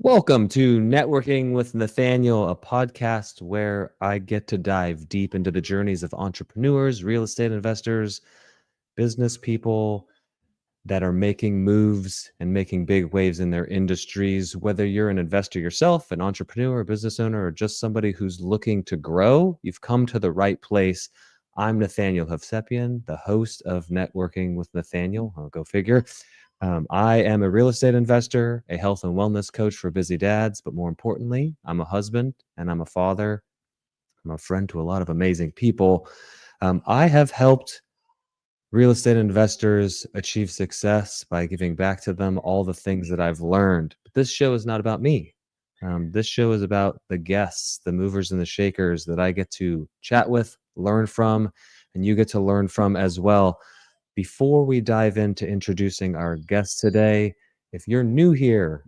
Welcome to Networking with Nathaniel, a podcast where I get to dive deep into the journeys of entrepreneurs, real estate investors, business people that are making moves and making big waves in their industries. Whether you're an investor yourself, an entrepreneur, a business owner, or just somebody who's looking to grow, you've come to the right place. I'm Nathaniel Hovsepian, the host of Networking with Nathaniel. I'll go figure. I am a real estate investor, a health and wellness coach for busy dads, but more importantly, I'm a husband and I'm a father. I'm a friend to a lot of amazing people. I have helped real estate investors achieve success by giving back to them all the things that I've learned. But this show is not about me. This show is about the guests, the movers and the shakers that I get to chat with, learn from, and you get to learn from as well. Before we dive into introducing our guest today, if you're new here,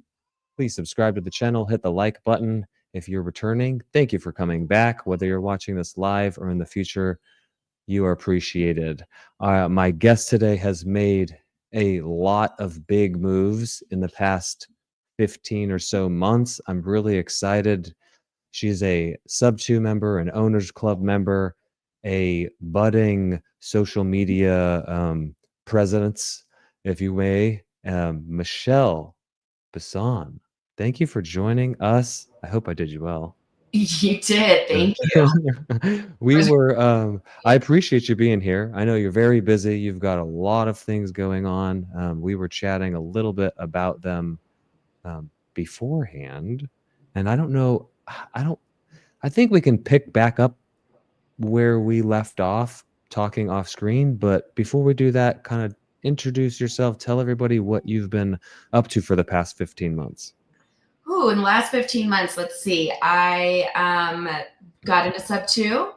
please subscribe to the channel, hit the like button. If you're returning, thank you for coming back. Whether you're watching this live or in the future, you are appreciated. My guest today has made a lot of big moves in the past 15 or so months. I'm really excited. She's a Subto member, an Owners Club member, a budding social media presence, if you may. Michelle Besan, thank you for joining us. I hope I did you well. You did. Thank I appreciate you being here. I know you're very busy. You've got a lot of things going on. We were chatting a little bit about them beforehand. And I don't know, I think we can pick back up where we left off talking off screen. But before we do that, kind of introduce yourself, tell everybody what you've been up to for the past 15 months. you. In the last 15 months, let's see. I got into Subto,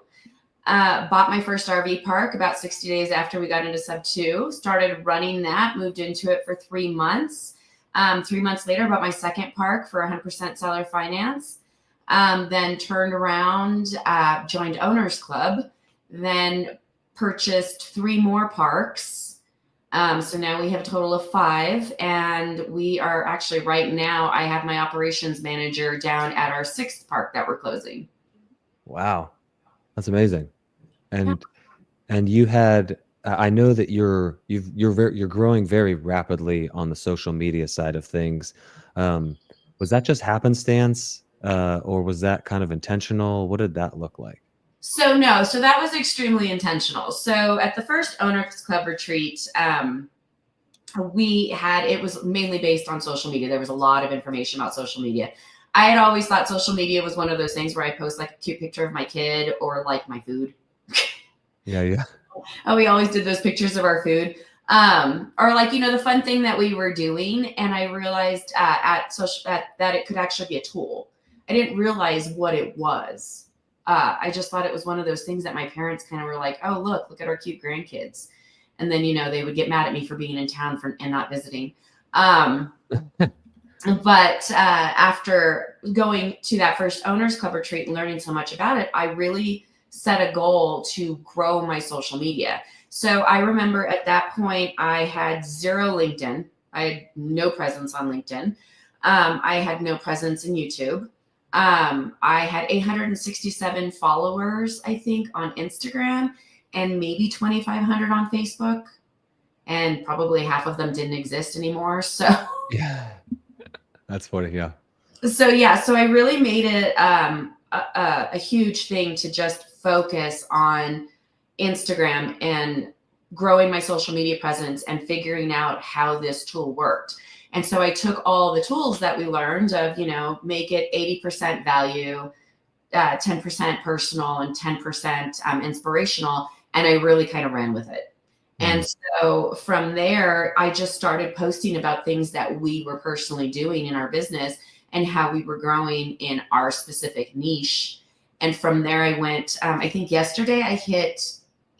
bought my first RV park about 60 days after we got into Subto, started running that, moved into it for 3 months. 3 months later, bought my second park for 100% seller finance. Then turned around, joined Owners Club, then purchased 3 more parks. So now we have a total of 5, and we are actually right now, I have my operations manager down at our 6th park that we're closing. Wow. That's amazing. And you had, I know that you're growing very rapidly on the social media side of things. Was that just happenstance, or was that kind of intentional? What did that look like? So no, so that was extremely intentional. So at the first Owners Club retreat, it was mainly based on social media. There was a lot of information about social media. I had always thought social media was one of those things where I post like a cute picture of my kid or like my food. Yeah. Oh, we always did those pictures of our food. Or like, the fun thing that we were doing. And I realized that it could actually be a tool. I didn't realize what it was. I just thought it was one of those things that my parents kind of were like, oh, look at our cute grandkids. And then, they would get mad at me for being in town and not visiting. But after going to that first Owners Club retreat and learning so much about it, I really set a goal to grow my social media. So I remember at that point, I had 0 LinkedIn. I had no presence on LinkedIn. I had no presence in YouTube. I had 867 followers, I think, on Instagram and maybe 2,500 on Facebook. And probably half of them didn't exist anymore. So yeah, that's funny. Yeah. So I really made it a huge thing to just focus on Instagram and growing my social media presence and figuring out how this tool worked. And so I took all the tools that we learned of, make it 80% value, 10% personal, and 10% inspirational. And I really kind of ran with it. And so from there, I just started posting about things that we were personally doing in our business and how we were growing in our specific niche. And from there, I went, I think yesterday I hit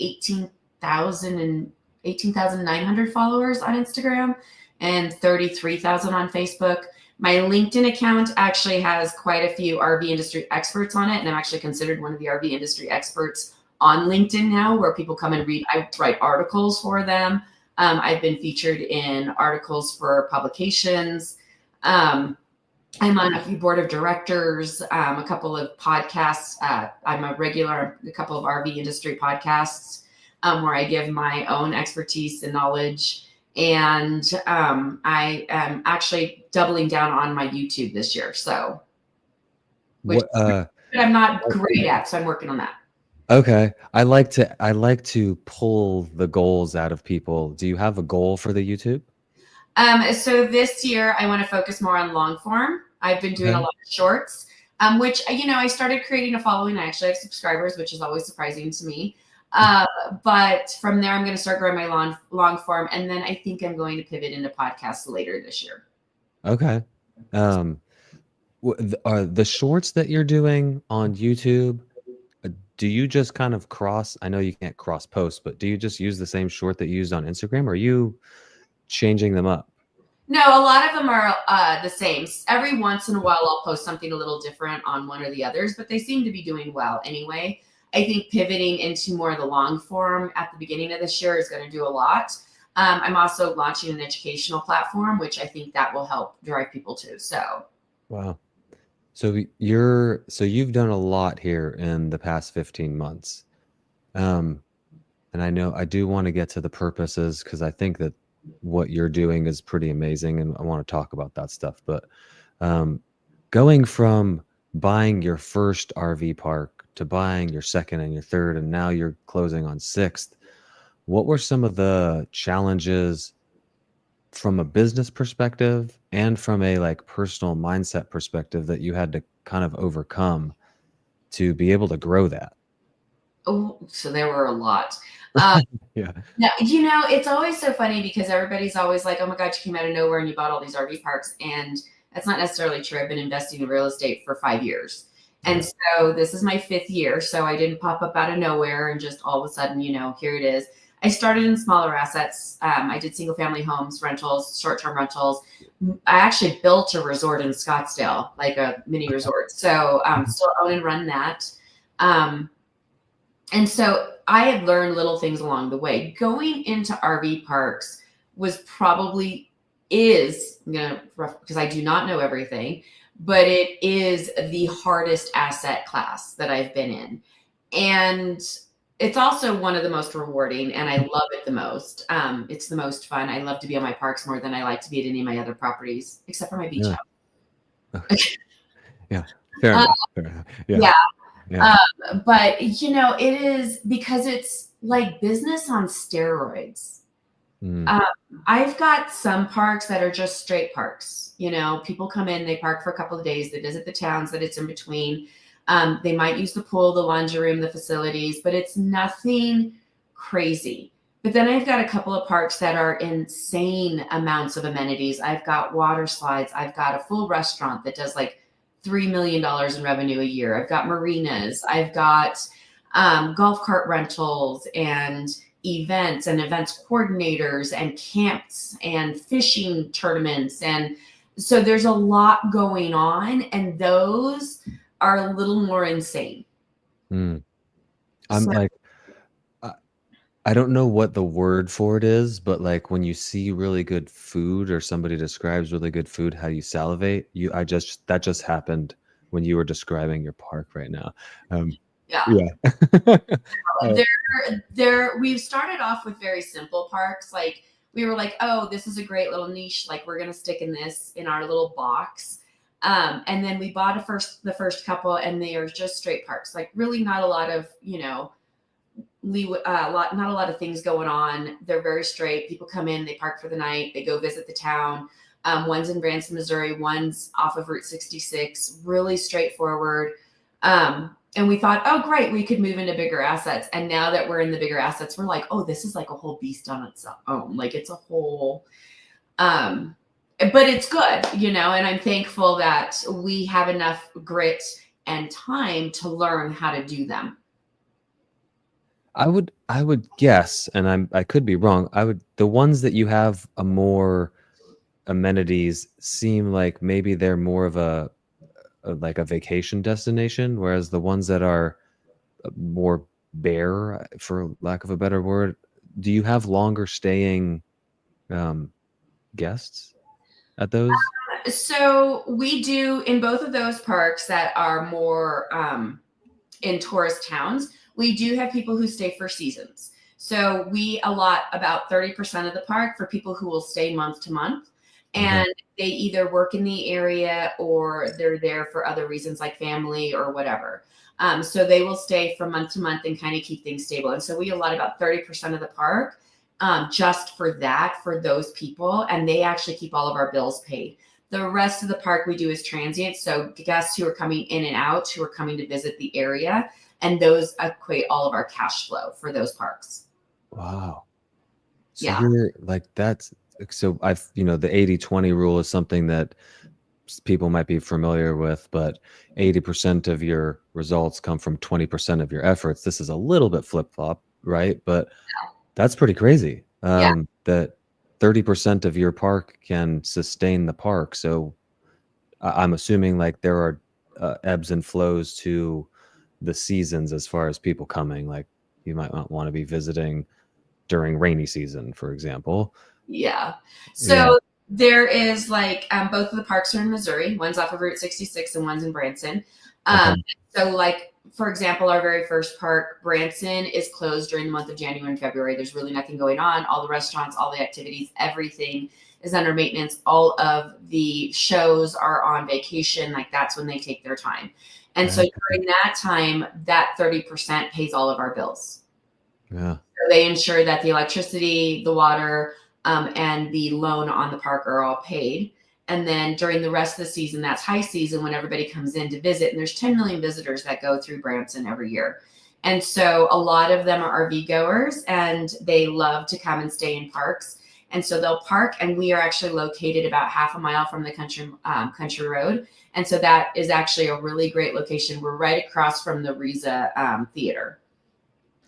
18,900 followers on Instagram and 33,000 on Facebook. My LinkedIn account actually has quite a few RV industry experts on it. And I'm actually considered one of the RV industry experts on LinkedIn now, where people come and read. I write articles for them. I've been featured in articles for publications. I'm on a few board of directors, a couple of podcasts. I'm a regular, a couple of RV industry podcasts where I give my own expertise and knowledge. And I am actually doubling down on my YouTube this year. So, which What I'm not great at. So I'm working on that. okay. I like to pull the goals out of people. Do you have a goal for the YouTube? So this year I want to focus more on long form. I've been doing a Okay. lot of shorts, which I started creating a following. I actually have subscribers, which is always surprising to me. Uh, but from there, I'm going to start growing my long form, and then I think I'm going to pivot into podcasts later this year. Okay. Um, are the shorts that you're doing on YouTube, do you just kind of cross? I know you can't cross post, but do you just use the same short that you used on Instagram, or are you changing them up? No, a lot of them are the same. Every once in a while, I'll post something a little different on one or the others, but they seem to be doing well anyway. I think pivoting into more of the long form at the beginning of this year is going to do a lot. I'm also launching an educational platform, which I think that will help drive people too. So, Wow. So you've done a lot here in the past 15 months. Um, and I know I do want to get to the purposes because I think that what you're doing is pretty amazing and I want to talk about that stuff. But um, going from buying your first RV park to buying your second and your third, and now you're closing on sixth, what were some of the challenges from a business perspective and from a like personal mindset perspective that you had to kind of overcome to be able to grow that? oh, so there were a lot. Um, Yeah. Now, it's always so funny because everybody's always like, oh my God, you came out of nowhere and you bought all these RV parks. And that's not necessarily true. I've been investing in real estate for 5 years. And Yeah. so this is my fifth year. So I didn't pop up out of nowhere and just all of a sudden, here it is. I started in smaller assets. I did single family homes, rentals, short term rentals. I actually built a resort in Scottsdale, like a mini resort. So still own and run that. Um, and so I had learned little things along the way. Going into RV parks was probably is because I do not know everything, but it is the hardest asset class that I've been in. And it's also one of the most rewarding and I love it the most. It's the most fun. I love to be on my parks more than I like to be at any of my other properties, except for my beach Yeah. house. Okay. Yeah. Fair Uh, enough. Fair enough. Yeah. yeah. Yeah. But it is because it's like business on steroids. Mm, Um, I've got some parks that are just straight parks. People come in, they park for a couple of days, they visit the towns that it's in between. They might use the pool, the laundry room, the facilities, but it's nothing crazy. But then I've got a couple of parks that are insane amounts of amenities. I've got water slides. I've got a full restaurant that does like $3 million in revenue a year. I've got marinas. I've got golf cart rentals and events coordinators and camps and fishing tournaments. And so there's a lot going on, and those are a little more insane. mm. I'm So, like, I, I don't know what the word for it is, but like when you see really good food or somebody describes really good food, how you salivate, that just happened when you were describing your park right now. Um, yeah. yeah. Uh, We've started off with very simple parks. Like we were like, oh, this is a great little niche. Like we're gonna stick in this in our little box. And then we bought the first couple, and they are just straight parks. Like really not a lot of not a lot of things going on. They're very straight. People come in, they park for the night, they go visit the town. One's in Branson, Missouri. One's off of Route 66. Really straightforward. And we thought, oh, great, we could move into bigger assets. And now that we're in the bigger assets, we're like, oh, this is like a whole beast on its own. Like it's a whole, but it's good, and I'm thankful that we have enough grit and time to learn how to do them. I would guess, and I could be wrong. The ones that you have a more amenities seem like maybe they're more of like a vacation destination, whereas the ones that are more bare, for lack of a better word, do you have longer staying guests at those? So we do in both of those parks that are more in tourist towns, we do have people who stay for seasons. So we allot about 30% of the park for people who will stay month to month. Okay. And they either work in the area or they're there for other reasons like family or whatever. So they will stay from month to month and kind of keep things stable. And so we allot about 30% of the park just for that, for those people. And they actually keep all of our bills paid. The rest of the park we do is transient. So guests who are coming in and out, who are coming to visit the area, and those equate all of our cash flow for those parks. Wow. So Yeah. you're like, that's so the 80/20 rule is something that people might be familiar with, but 80% of your results come from 20% of your efforts. This is a little bit flip-flop, right? But that's pretty crazy. Yeah. That 30% of your park can sustain the park. So I'm assuming like there are ebbs and flows to the seasons as far as people coming. Like you might not want to be visiting during rainy season, for example. Yeah. Yeah. So there is like both of the parks are in Missouri. One's off of Route 66 and one's in Branson. Okay. So like for example, our very first park, Branson, is closed during the month of January and February. There's really nothing going on. All the restaurants, all the activities, everything is under maintenance. All of the shows are on vacation. Like that's when they take their time. And so Okay. during that time, that 30% pays all of our bills. Yeah. So they ensure that the electricity, the water, and the loan on the park are all paid. And then during the rest of the season, that's high season when everybody comes in to visit. And there's 10 million visitors that go through Branson every year. And so a lot of them are RV goers and they love to come and stay in parks. And so they'll park, and we are actually located about half a mile from the country road. And so that is actually a really great location. We're right across from the Riza Theater.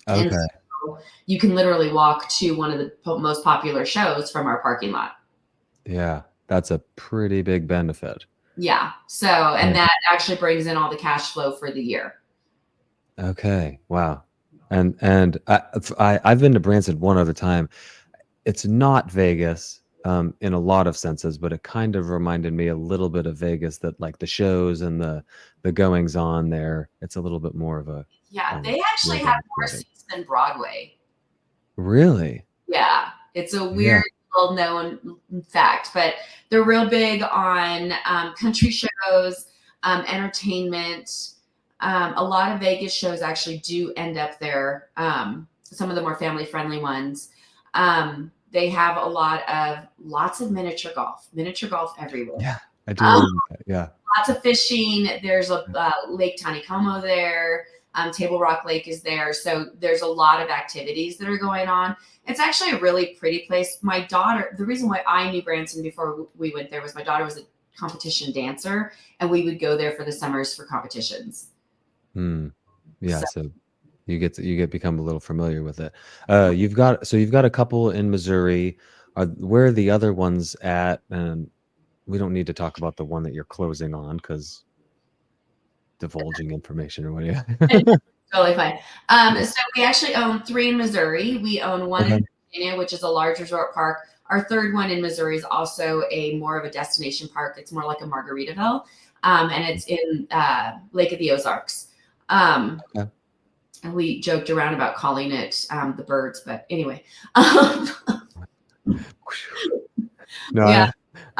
And Okay. so you can literally walk to one of the most popular shows from our parking lot. Yeah. That's a pretty big benefit. Yeah. So, Yeah. and that actually brings in all the cash flow for the year. Okay. Wow. And I've been to Branson one other time. It's not Vegas in a lot of senses, but it kind of reminded me a little bit of Vegas, that like the shows and the goings on there. It's a little bit more of a Yeah. They actually have rhythm more with it. seats than Broadway. Really? Yeah. It's a Yeah. weird, well known fact, but they're real big on country shows, entertainment. A lot of Vegas shows actually do end up there. Some of the more family friendly ones. They have lots of miniature golf everywhere. Yeah. I do Um, remember that. Yeah. Lots of fishing. There's a Lake Tanicomo there. Table Rock Lake is there. So there's a lot of activities that are going on. It's actually a really pretty place. My daughter, the reason why I knew Branson before we went there was my daughter was a competition dancer, and we would go there for the summers for competitions. Hmm. Yeah. So So you get become a little familiar with it. You've got a couple in Missouri. Where are the other ones at? And we don't need to talk about the one that you're closing on because divulging information or what. Yeah. totally fine. Yeah. So we actually own 3 in Missouri. We own one in Okay. Virginia, which is a large resort park. Our third one in Missouri is also a more of a destination park. It's more like a Margaritaville, and it's in Lake of the Ozarks. Okay. And we joked around about calling it the birds, but anyway, um, No, yeah,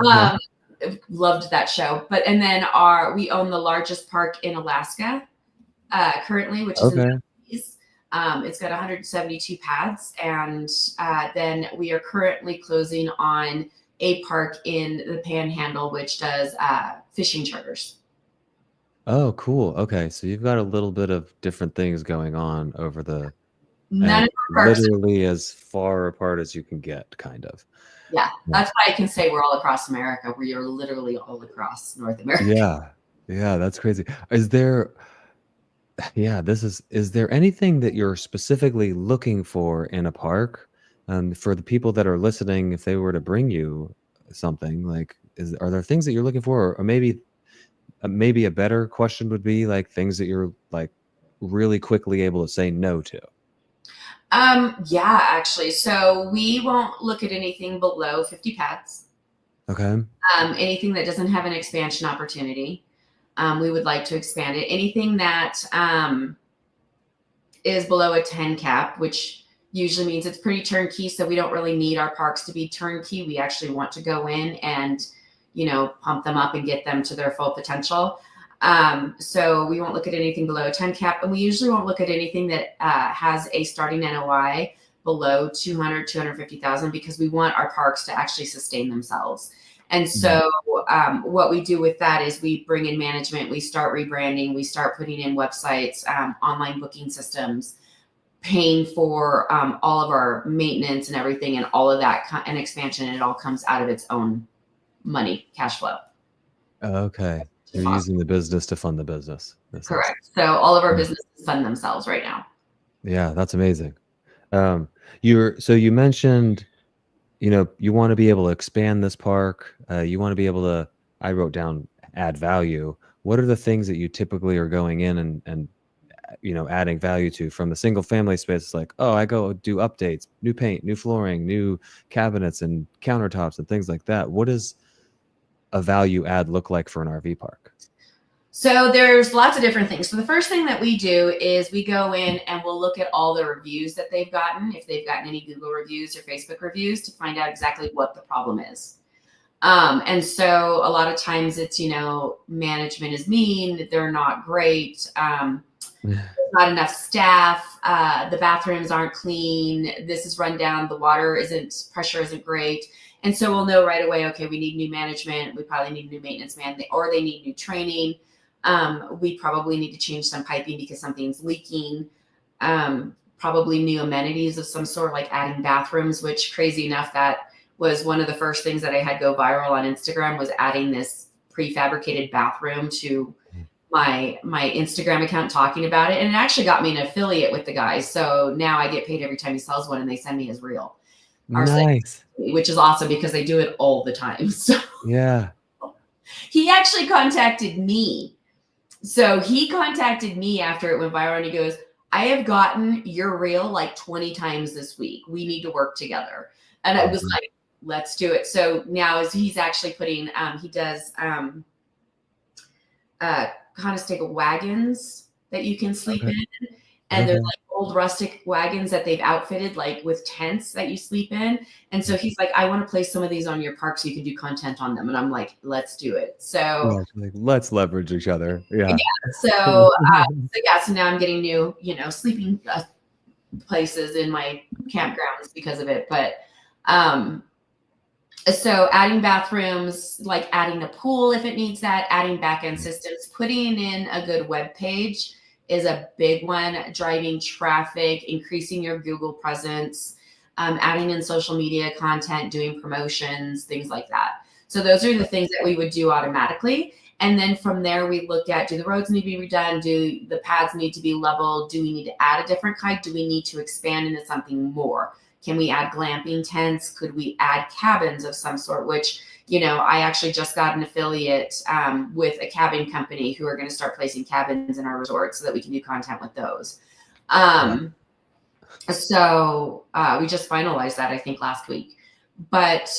okay. loved that show. But and then we own the largest park in Alaska currently, which is in the Okay. Keys. It's got 172 pads, and then we are currently closing on a park in the Panhandle, which does fishing charters. Oh, cool. Okay. So you've got a little bit of different things going on over the None and of our parks, literally as far apart as you can get, kind of. yeah, Yeah. that's why I can say we're all across America. We are literally all across North America. Yeah. Yeah, that's crazy. Is there Yeah, is there anything that you're specifically looking for in a park? For the people that are listening, if they were to bring you something, like, are there things that you're looking for? Or maybe a better question would be like things that you're like really quickly able to say no to. Yeah, actually. So we won't look at anything below 50 pads. Okay. Anything that doesn't have an expansion opportunity, we would like to expand it. Anything that is below a 10 cap, which usually means it's pretty turnkey. So we don't really need our parks to be turnkey. We actually want to go in and, pump them up and get them to their full potential. So we won't look at anything below a 10 cap, and we usually won't look at anything that has a starting NOI below 200, 250,000, because we want our parks to actually sustain themselves. And so what we do with that is we bring in management, we start rebranding, we start putting in websites, online booking systems, paying for all of our maintenance and everything, and all of that and expansion. And it all comes out of its own money, cash flow. Okay. You're using the business to fund the business. Correct. So all of our businesses fund themselves right now. Yeah, that's amazing. You mentioned, you want to be able to expand this park. You want to be able to, I wrote down, add value. What are the things that you typically are going in and adding value to from the single family space? It's like, oh, I go do updates, new paint, new flooring, new cabinets and countertops and things like that. What does a value add look like for an RV park? So there's lots of different things. So the first thing that we do is we go in and we'll look at all the reviews that they've gotten, if they've gotten any Google reviews or Facebook reviews, to find out exactly what the problem is. And so a lot of times it's, management is mean, they're not great, there's not enough staff, the bathrooms aren't clean, this is run down, the pressure isn't great. And so we'll know right away, okay, we need new management, we probably need a new maintenance man, or they need new training. We probably need to change some piping because something's leaking. Probably new amenities of some sort, like adding bathrooms, which, crazy enough, that was one of the first things that I had go viral on Instagram, was adding this prefabricated bathroom to my Instagram account, talking about it. And it actually got me an affiliate with the guys. So now I get paid every time he sells one, and they send me his reel. Nice. Which is awesome because they do it all the time. So yeah, he actually contacted me. So he contacted me after it went viral, and he goes, I have gotten your reel like 20 times this week. We need to work together. And I was like, let's do it. So now he's actually putting, he does Conestoga wagons that you can sleep in. And they're like old rustic wagons that they've outfitted, like with tents that you sleep in. And so he's like, I want to place some of these on your park so you can do content on them. And I'm like, let's do it. So let's leverage each other. Yeah. So now I'm getting new, sleeping places in my campgrounds because of it. But so adding bathrooms, like adding a pool if it needs that, adding back-end systems, putting in a good web page is a big one. Driving traffic, increasing your Google presence, adding in social media content, doing promotions, things like that. So those are the things that we would do automatically. And then from there, we look at, do the roads need to be redone? Do the paths need to be leveled? Do we need to add a different kind? Do we need to expand into something more? Can we add glamping tents? Could we add cabins of some sort? Which, I actually just got an affiliate with a cabin company who are going to start placing cabins in our resort so that we can do content with those. So we just finalized that, I think, last week. But,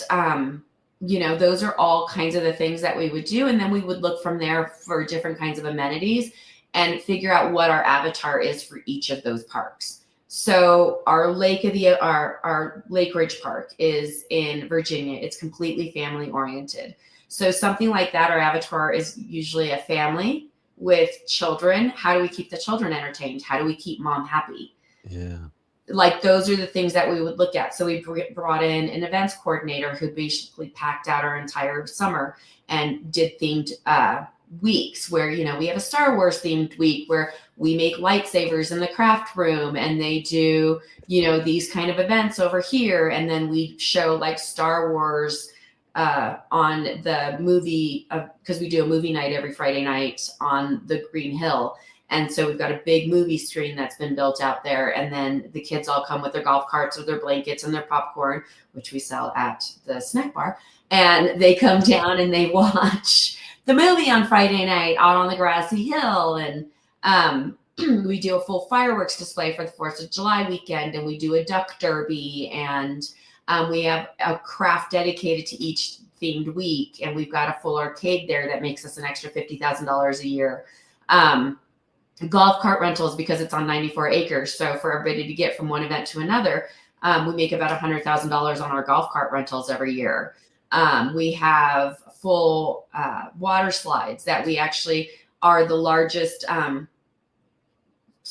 those are all kinds of the things that we would do. And then we would look from there for different kinds of amenities and figure out what our avatar is for each of those parks. So our our Lake Ridge Park is in Virginia. It's completely family oriented. So something like that, our avatar is usually a family with children. How do we keep the children entertained? How do we keep mom happy? Yeah. Like those are the things that we would look at. So we brought in an events coordinator who basically packed out our entire summer and did themed weeks where, we have a Star Wars themed week where we make lightsabers in the craft room, and they do, these kind of events over here. And then we show like Star Wars on the movie, because we do a movie night every Friday night on the Green Hill. And so we've got a big movie screen that's been built out there. And then the kids all come with their golf carts or their blankets and their popcorn, which we sell at the snack bar. And they come down and they watch the movie on Friday night out on the grassy hill. And we do a full fireworks display for the 4th of July weekend. And we do a duck derby. And we have a craft dedicated to each themed week, and we've got a full arcade there that makes us an extra $50,000 a year. Golf cart rentals, because it's on 94 acres. So for everybody to get from one event to another, we make about $100,000 on our golf cart rentals every year. We have full water slides that we actually are the largest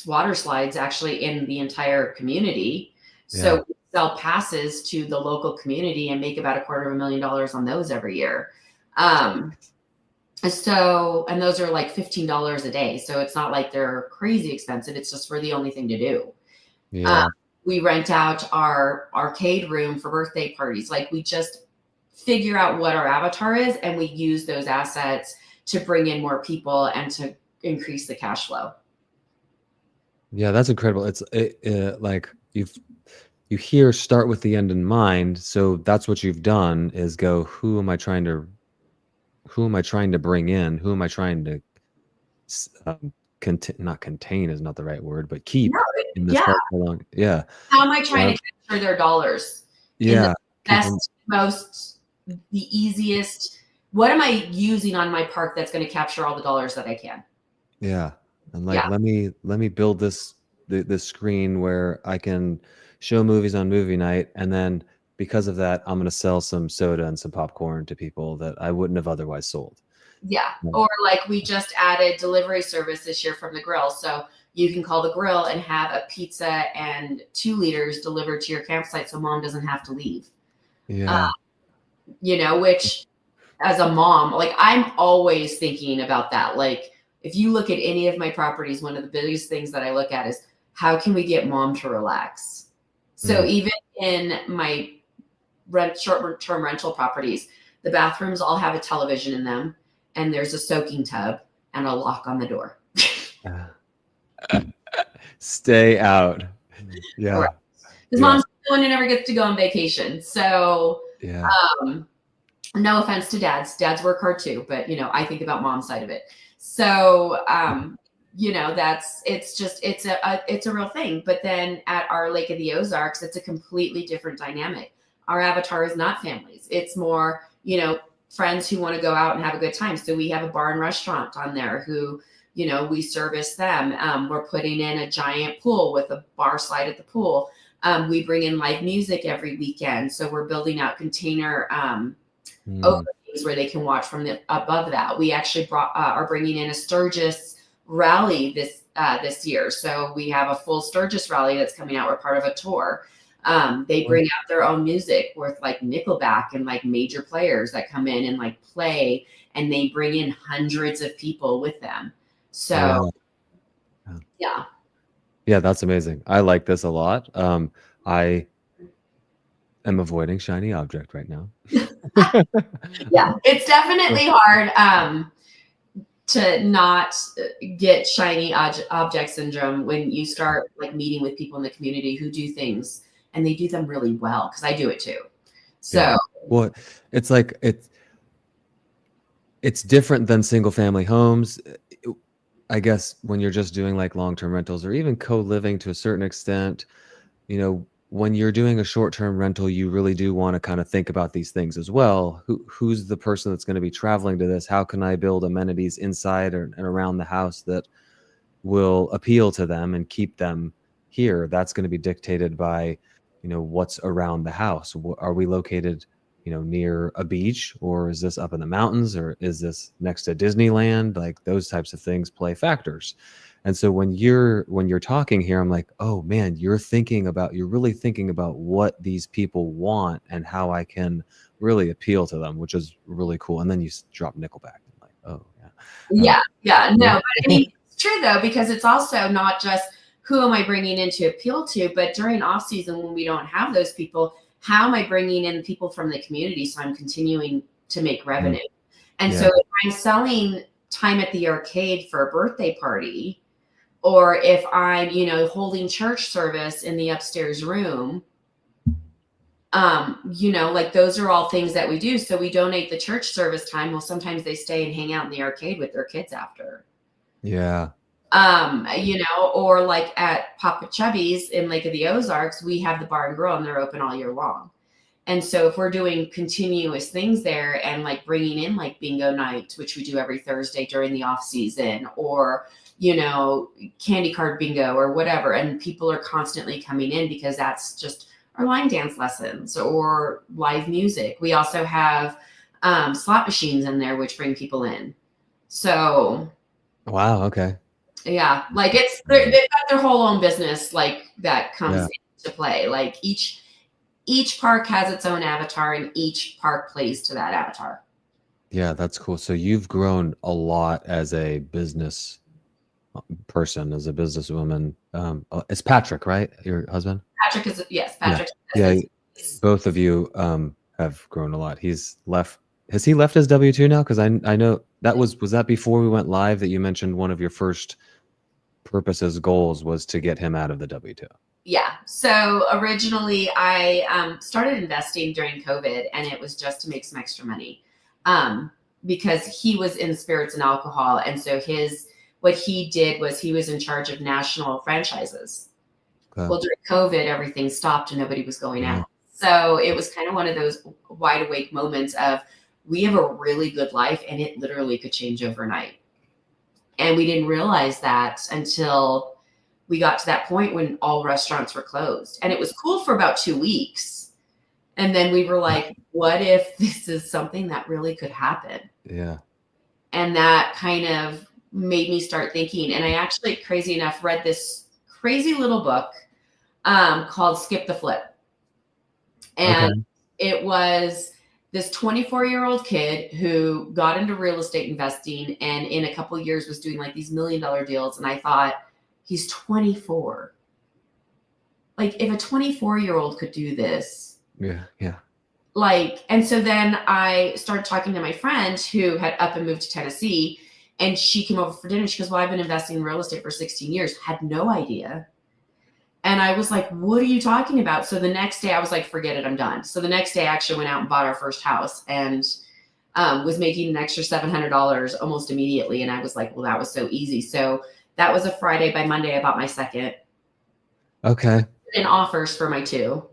water slides actually in the entire community. So we sell passes to the local community and make about $250,000 on those every year. So, and those are like $15 a day. So it's not like they're crazy expensive. It's just we're the only thing to do. Yeah. We rent out our arcade room for birthday parties. Like, we just figure out what our avatar is, and we use those assets to bring in more people and to increase the cash flow. Yeah, that's incredible. It's like you hear start with the end in mind. So that's what you've done, is go, who am I trying to bring in? Who am I trying to not contain is not the right word, but keep in this part for long. Yeah. How am I trying to capture their dollars? Yeah. In the best, most, the easiest. What am I using on my park that's going to capture all the dollars that I can? Yeah. And like, let me build this screen where I can show movies on movie night, and then because of that, I'm going to sell some soda and some popcorn to people that I wouldn't have otherwise sold. Yeah. Or like, we just added delivery service this year from the grill. So you can call the grill and have a pizza and 2 liters delivered to your campsite, so mom doesn't have to leave. Yeah. You know, which as a mom, like, I'm always thinking about that. Like, if you look at any of my properties, one of the biggest things that I look at is, how can we get mom to relax? So even in my short-term rental properties, the bathrooms all have a television in them, and there's a soaking tub and a lock on the door. Stay out. Yeah. Because mom's the one who never gets to go on vacation. So no offense to dads. Dads work hard too, but I think about mom's side of it. So it's a real thing. But then at our Lake of the Ozarks, it's a completely different dynamic. Our avatar is not families. It's more, friends who want to go out and have a good time. So we have a bar and restaurant on there who, we service them. We're putting in a giant pool with a bar slide at the pool. We bring in live music every weekend. So we're building out container openings where they can watch from above that. We actually are bringing in a Sturgis rally this year. So we have a full Sturgis rally that's coming out. We're part of a tour. They bring out their own music with like Nickelback and like major players that come in and like play, and they bring in hundreds of people with them. So yeah, that's amazing. I like this a lot. I am avoiding shiny object right now. Yeah, it's definitely hard to not get shiny object syndrome when you start like meeting with people in the community who do things and they do them really well, because I do it too. So well, it's like it's different than single family homes. I guess when you're just doing like long-term rentals or even co-living to a certain extent, when you're doing a short-term rental, you really do want to kind of think about these things as well. Who's the person that's going to be traveling to this? How can I build amenities inside and around the house that will appeal to them and keep them here? That's going to be dictated by, what's around the house. Are we located, near a beach, or is this up in the mountains, or is this next to Disneyland? Like, those types of things play factors. And so when you're talking here, I'm like, oh man, you're really thinking about what these people want and how I can really appeal to them, which is really cool. And then you drop Nickelback. I'm like, oh yeah. No, but I mean, it's true though, because it's also not just who am I bringing in to appeal to, but during off season when we don't have those people, how am I bringing in people from the community so I'm continuing to make revenue? And so if I'm selling time at the arcade for a birthday party, or if I'm, holding church service in the upstairs room, like, those are all things that we do. So we donate the church service time. Well, sometimes they stay and hang out in the arcade with their kids after. Yeah. Or like at Papa Chubby's in Lake of the Ozarks, we have the bar and grill and they're open all year long. And so if we're doing continuous things there and like bringing in like bingo night, which we do every Thursday during the off season, or, you know, candy card bingo or whatever, and people are constantly coming in because that's just our line dance lessons or live music. We also have slot machines in there, which bring people in. So Wow. Okay. yeah, like they've got their whole own business like that comes Yeah. into play. Like each park has its own avatar and each park plays to that avatar. Yeah, that's cool. So you've grown a lot as a business person, as a businesswoman. It's Patrick, right? Your husband? Patrick is yes, Yeah. Patrick Yeah. is Both of you have grown a lot. He's left. Has he left his W-2 now? Because I know that was that before we went live that you mentioned one of your first purposes, goals was to get him out of the W-2. yeah. So originally I started investing during COVID and it was just to make some extra money. Because he was in spirits and alcohol. And so what he did was he was in charge of national franchises. Okay. Well, during COVID, everything stopped and nobody was going Yeah. out. So it was kind of one of those wide awake moments of we have a really good life and it literally could change overnight. And we didn't realize that until we got to that point when all restaurants were closed. And it was cool for about 2 weeks. And then we were like, what if this is something that really could happen? Yeah. And that kind of made me start thinking. And I actually, crazy enough, read this crazy little book called Skip the Flip. And Okay. it was this 24-year-old kid who got into real estate investing and in a couple of years was doing like these $1 million deals. And I thought, he's 24. Like, if a 24-year-old could do this. Yeah. Yeah. Like, and so then I started talking to my friend who had up and moved to Tennessee, and she came over for dinner. She goes, well, I've been investing in real estate for 16 years. Had no idea. And I was like, what are you talking about? So the next day I was like, forget it, I'm done. So the next day I actually went out and bought our first house and was making an extra $700 almost immediately. And I was like, well, that was so easy. So that was a Friday. By Monday, I bought my second. Okay. In offers for my two.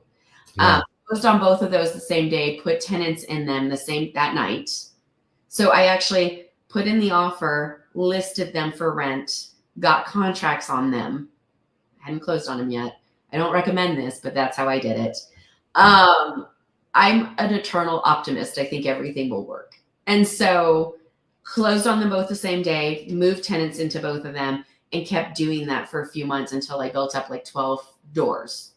Yeah. Closed on both of those the same day, put tenants in them that night. So I actually put in the offer, listed them for rent, got contracts on them. Hadn't closed on them yet. I don't recommend this, but that's how I did it. I'm an eternal optimist. I think everything will work. And so closed on them both the same day, moved tenants into both of them, and kept doing that for a few months until I built up like 12 doors.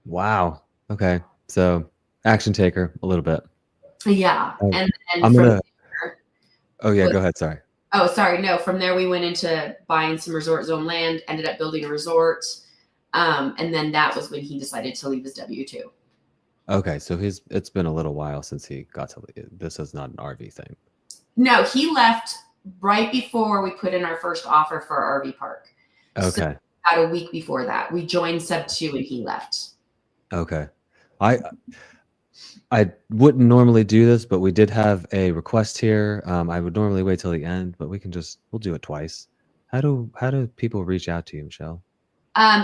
Wow. Okay. So action taker a little bit. Yeah. And I'm from gonna. there, Oh yeah. Go ahead. Sorry. oh, sorry. No, from there we went into buying some resort zone land, ended up building a resort. And then that was when he decided to leave his W-2. Okay. So it's been a little while since he got to. This is not an RV thing. No, he left right before we put in our first offer for our RV park. Okay. So about a week before that, we joined Subto and he left. Okay. I wouldn't normally do this, but we did have a request here. I would normally wait till the end, but we'll do it twice. How do people reach out to you, Michelle?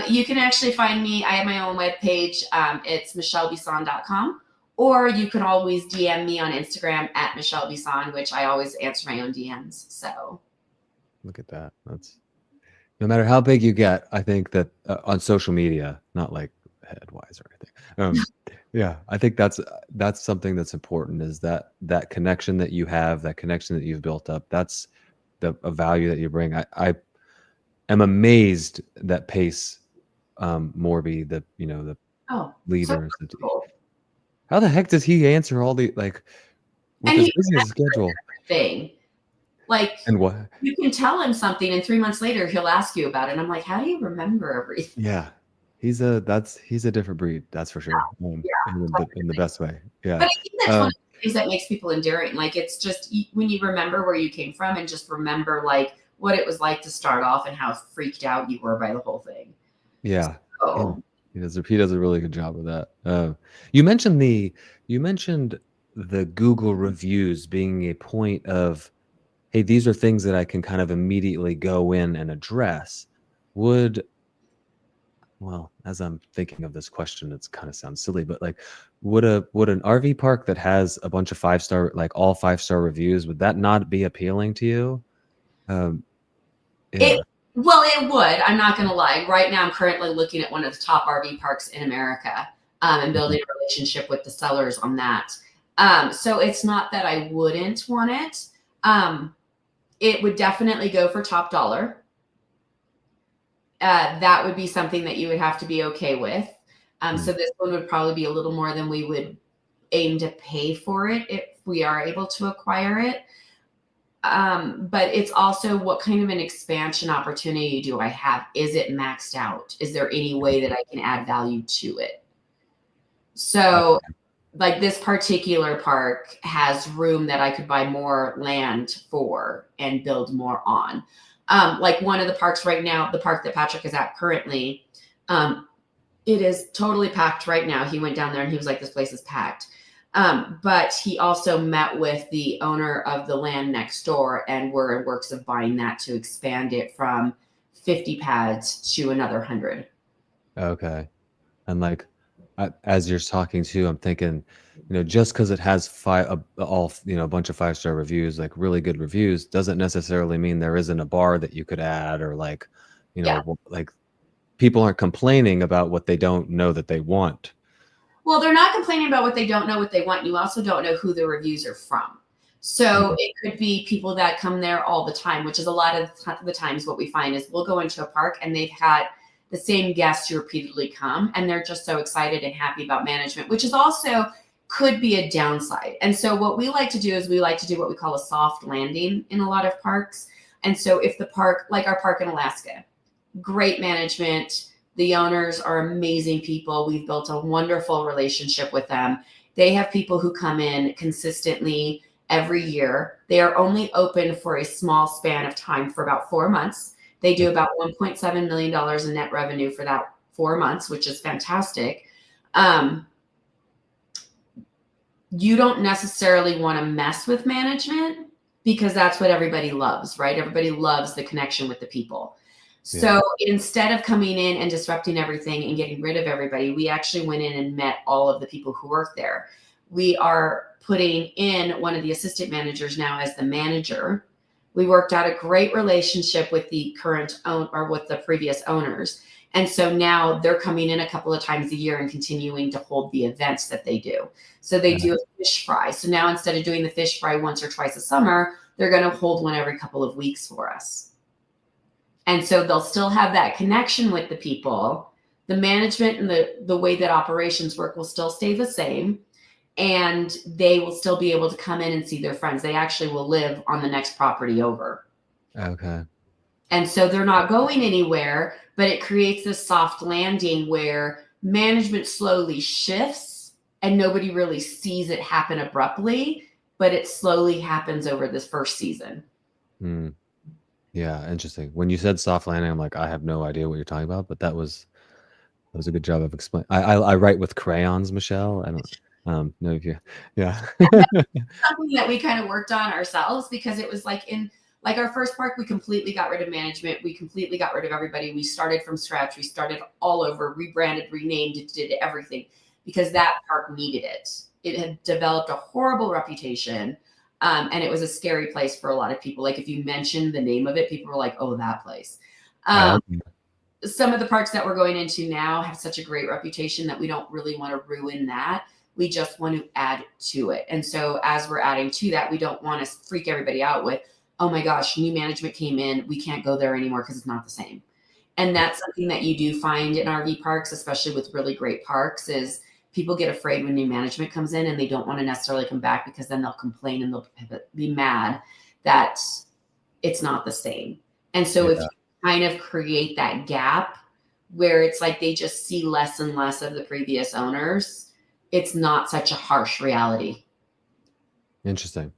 You can actually find me. I have my own webpage. It's michellebesan.com. Or you can always DM me on Instagram at Michelle Besan, which I always answer my own DMs. So Look at that. That's no matter how big you get, I think that on social media, not like headwise or anything. Yeah, I think that's something that's important, is that connection that you have, that connection that you've built up. That's a value that you bring. I am amazed that Pace, Morby, the leaders. so cool. How the heck does he answer all the with And his he business schedule? Thing. Like, And what? you can tell him something and 3 months later he'll ask you about it. And I'm like, how do you remember everything? Yeah, he's a different breed. That's for sure. Yeah, in the best way. Yeah. But I think that's one of the things that makes people endearing. Like, it's just when you remember where you came from and just remember like what it was like to start off and how freaked out you were by the whole thing. Yeah. So, He does a really good job of that. You mentioned the Google reviews being a point of, hey, these are things that I can kind of immediately go in and address. well, as I'm thinking of this question, it's kind of sounds silly, but like, would an RV park that has a bunch of 5-star, like all 5-star reviews, would that not be appealing to you? Um, It yeah. well, it would. I'm not going to lie. Right now, I'm currently looking at one of the top RV parks in America, and Mhm. building a relationship with the sellers on that. So it's not that I wouldn't want it. It would definitely go for top dollar. That would be something that you would have to be okay with. Mm. So this one would probably be a little more than we would aim to pay for it if we are able to acquire it. But it's also what kind of an expansion opportunity do I have? Is it maxed out? Is there any way that I can add value to it? So, like this particular park has room that I could buy more land for and build more on. Like one of the parks right now, the park that Patrick is at currently, it is totally packed right now. He went down there and he was like, this place is packed. But he also met with the owner of the land next door, and we're in works of buying that to expand it from 50 pads to another 100. Okay. And like, as you're talking too, I'm thinking, just because it has a bunch of 5-star reviews, like really good reviews, doesn't necessarily mean there isn't a bar that you could add, or like, Yeah. like people aren't complaining about what they don't know that they want. Well, they're not complaining about what they don't know what they want. You also don't know who the reviews are from. So Mhm. it could be people that come there all the time, which is a lot of the times what we find is we'll go into a park and they've had the same guests who repeatedly come, and they're just so excited and happy about management, which is also could be a downside. And so what we like to do is we like to do what we call a soft landing in a lot of parks. And so if the park, like our park in Alaska, great management. The owners are amazing people. We've built a wonderful relationship with them. They have people who come in consistently every year. They are only open for a small span of time for about 4 months. They do about $1.7 million in net revenue for that 4 months, which is fantastic. Um, you don't necessarily want to mess with management because that's what everybody loves, right? Everybody loves the connection with the people. Yeah. So instead of coming in and disrupting everything and getting rid of everybody, we actually went in and met all of the people who work there. We are putting in one of the assistant managers now as the manager. We worked out a great relationship with the current own or with the previous owners. And so now they're coming in a couple of times a year and continuing to hold the events that they do. So they do a fish fry. So now instead of doing the fish fry once or twice a summer, they're going to hold one every couple of weeks for us. And so they'll still have that connection with the people. The management and the way that operations work will still stay the same. And they will still be able to come in and see their friends. They actually will live on the next property over. Okay. And so they're not going anywhere, but it creates this soft landing where management slowly shifts and nobody really sees it happen abruptly, but it slowly happens over this first season. Hmm. Yeah, interesting. When you said soft landing, I'm like, I have no idea what you're talking about, but that was a good job of explaining. I write with crayons, Michelle. I don't know if you, yeah. Something that we kind of worked on ourselves because it was like in like our first park, we completely got rid of management. We completely got rid of everybody. We started from scratch. We started all over, rebranded, renamed, did everything because that park needed it. It had developed a horrible reputation. And it was a scary place for a lot of people. Like if you mentioned the name of it, people were like, oh, that place. Um, Okay. some of the parks that we're going into now have such a great reputation that we don't really want to ruin that. We just want to add to it. And so as we're adding to that, we don't want to freak everybody out with, oh my gosh, new management came in. We can't go there anymore because it's not the same. And that's something that you do find in RV parks, especially with really great parks, is people get afraid when new management comes in and they don't want to necessarily come back because then they'll complain and they'll be mad that it's not the same. And so if Yeah. you kind of create that gap where it's like they just see less and less of the previous owners, it's not such a harsh reality. Interesting.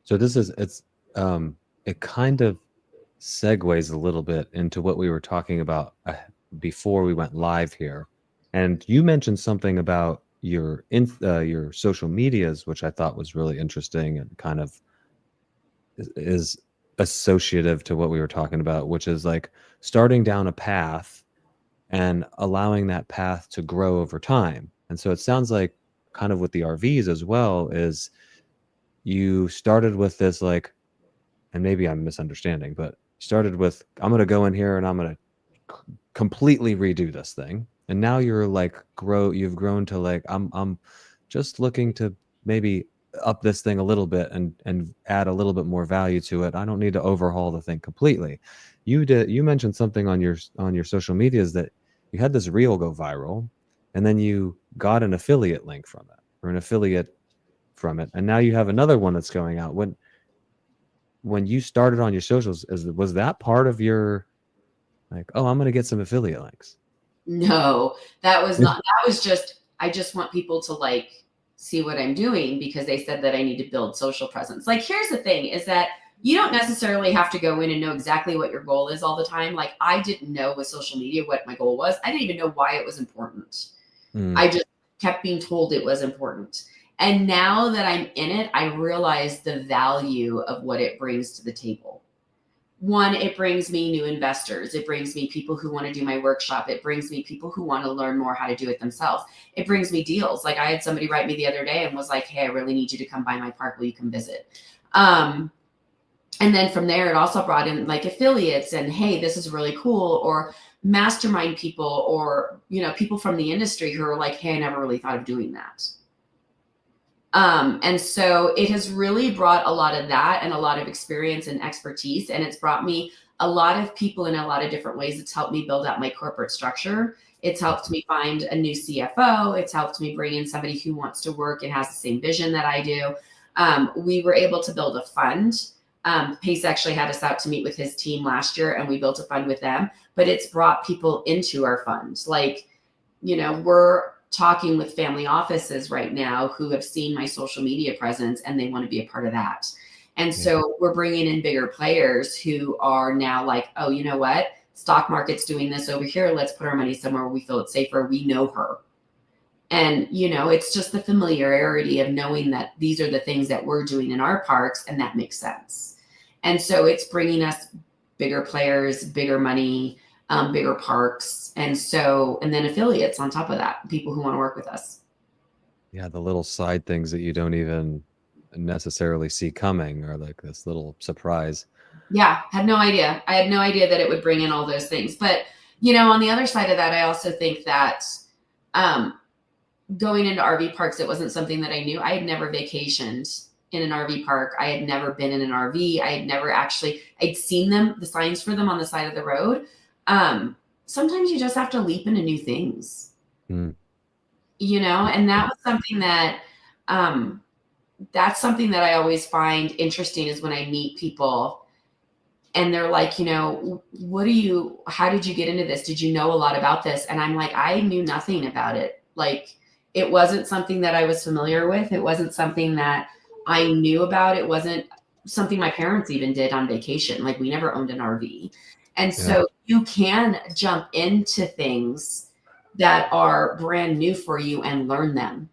So it kind of segues a little bit into what we were talking about before we went live here. And you mentioned something about your social medias, which I thought was really interesting and kind of is associative to what we were talking about, which is like starting down a path and allowing that path to grow over time. And so it sounds like kind of with the RVs as well is you started with this like, and maybe I'm misunderstanding, but started with, I'm going to go in here and I'm going to completely redo this thing. And now you're like you've grown to like, I'm just looking to maybe up this thing a little bit and add a little bit more value to it. I don't need to overhaul the thing completely. You mentioned something on your social medias that you had this reel go viral and then you got an affiliate link from it or an affiliate from it. And now you have another one that's going out. When you started on your socials, was that part of your like, oh, I'm going to get some affiliate links? No, that was not. That was just, I just want people to like see what I'm doing because they said that I need to build social presence. Like, here's the thing is that you don't necessarily have to go in and know exactly what your goal is all the time. Like, I didn't know with social media what my goal was. I didn't even know why it was important. I just kept being told it was important. And now that I'm in it, I realize the value of what it brings to the table. One, it brings me new investors. It brings me people who want to do my workshop. It brings me people who want to learn more how to do it themselves. It brings me deals. Like, I had somebody write me the other day and was like, hey, I really need you to come by my park. Will you come visit? And then from there, it also brought in like affiliates and, hey, this is really cool, or mastermind people, or, you know, people from the industry who are like, hey, I never really thought of doing that. And so it has really brought a lot of that and a lot of experience and expertise. And it's brought me a lot of people in a lot of different ways. It's helped me build out my corporate structure. It's helped me find a new CFO. It's helped me bring in somebody who wants to work and has the same vision that I do. We were able to build a fund. Pace actually had us out to meet with his team last year and we built a fund with them, but it's brought people into our funds. Like, you know, we're talking with family offices right now who have seen my social media presence and they want to be a part of that. And so we're bringing in bigger players who are now like, oh, you know what? Stock market's doing this over here. Let's put our money somewhere where we feel it's safer. We know her. And, you know, it's just the familiarity of knowing that these are the things that we're doing in our parks and that makes sense. And so it's bringing us bigger players, bigger money, bigger parks. And then affiliates on top of that, people who want to work with us. Yeah, the little side things that you don't even necessarily see coming are like this little surprise. Yeah, had no idea. I had no idea that it would bring in all those things. But, you know, on the other side of that, I also think that going into RV parks, it wasn't something that I knew. I had never vacationed in an RV park. I had never been in an RV. I had never actually, I'd seen them, the signs for them on the side of the road. Sometimes you just have to leap into new things, you know, and that was something that, that's something that I always find interesting is when I meet people and they're like, you know, how did you get into this? Did you know a lot about this? And I'm like, I knew nothing about it. Like, it wasn't something that I was familiar with. It wasn't something that I knew about. It wasn't something my parents even did on vacation. Like, we never owned an RV. And so you can jump into things that are brand new for you and learn them.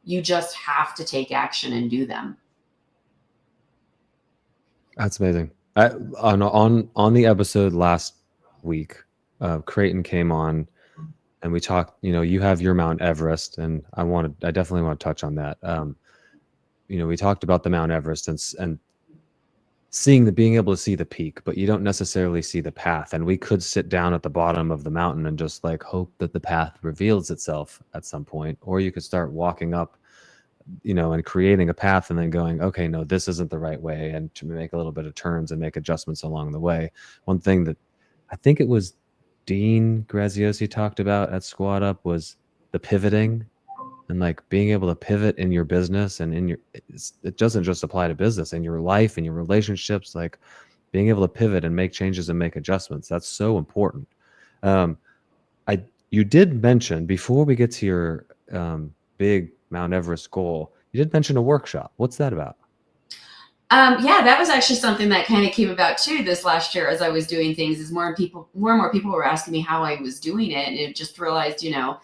You just have to take action and do them. That's amazing. On the episode last week, Creighton came on and we talked, you know, you have your Mount Everest and I definitely want to touch on that. You know, we talked about the Mount Everest and being able to see the peak, but you don't necessarily see the path. And we could sit down at the bottom of the mountain and just like hope that the path reveals itself at some point, or you could start walking up, you know, and creating a path and then going, okay, no, this isn't the right way, and to make a little bit of turns and make adjustments along the way. One thing that I think it was Dean Graziosi talked about at Squad Up was the pivoting and like being able to pivot in your business and it doesn't just apply to business, in your life and your relationships, like being able to pivot and make changes and make adjustments. That's so important. You did mention before we get to your big Mount Everest goal, you did mention a workshop. What's that about? Yeah, that was actually something that kind of came about too this last year as I was doing things, is more and more people were asking me how I was doing it. And it just realized, you know,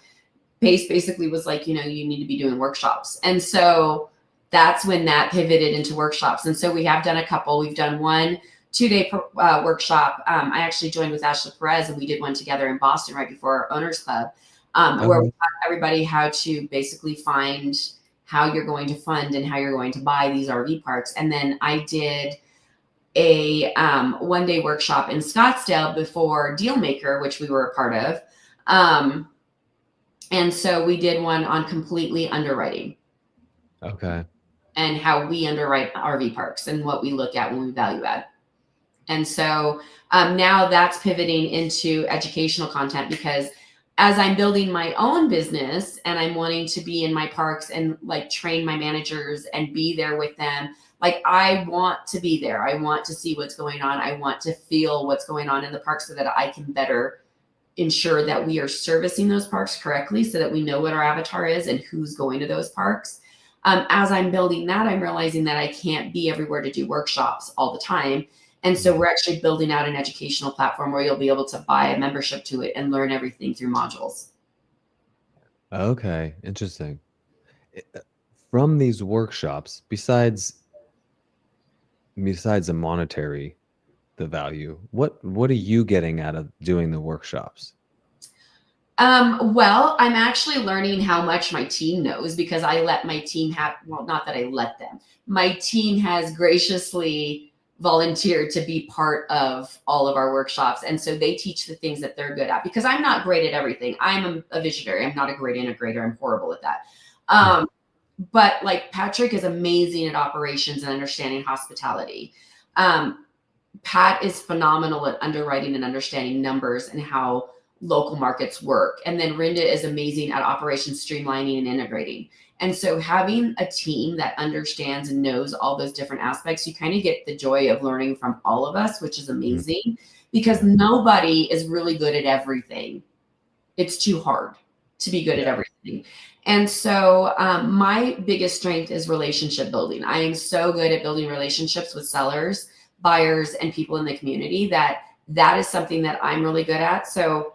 Pace basically was like, you know, you need to be doing workshops. And so that's when that pivoted into workshops. And so we have done a couple. We've done one 2-day workshop. I actually joined with Ashley Perez, and we did one together in Boston right before our owners club, where we Okay. taught everybody how to basically find how you're going to fund and how you're going to buy these RV parks. And then I did a 1-day workshop in Scottsdale before Dealmaker, which we were a part of. And so we did one on completely underwriting. Okay. And how we underwrite RV parks and what we look at when we value add. And so now that's pivoting into educational content, because as I'm building my own business and I'm wanting to be in my parks and like train my managers and be there with them, like I want to be there. I want to see what's going on. I want to feel what's going on in the park so that I can better ensure that we are servicing those parks correctly, so that we know what our avatar is and who's going to those parks. As I'm building that, I'm realizing that I can't be everywhere to do workshops all the time. And so we're actually building out an educational platform where you'll be able to buy a membership to it and learn everything through modules. Okay. Interesting. From these workshops, besides the monetary, the value, what are you getting out of doing the workshops? Well, I'm actually learning how much my team knows, because I let my team have, well, not that I let them, my team has graciously volunteered to be part of all of our workshops. And so they teach the things that they're good at, because I'm not great at everything. I'm a visionary. I'm not a great integrator. I'm horrible at that. But like Patrick is amazing at operations and understanding hospitality. Pat is phenomenal at underwriting and understanding numbers and how local markets work. And then Rinda is amazing at operations, streamlining and integrating. And so having a team that understands and knows all those different aspects, you kind of get the joy of learning from all of us, which is amazing, because nobody is really good at everything. It's too hard to be good at everything. And so my biggest strength is relationship building. I am so good at building relationships with sellers, buyers, and people in the community that is something that I'm really good at. So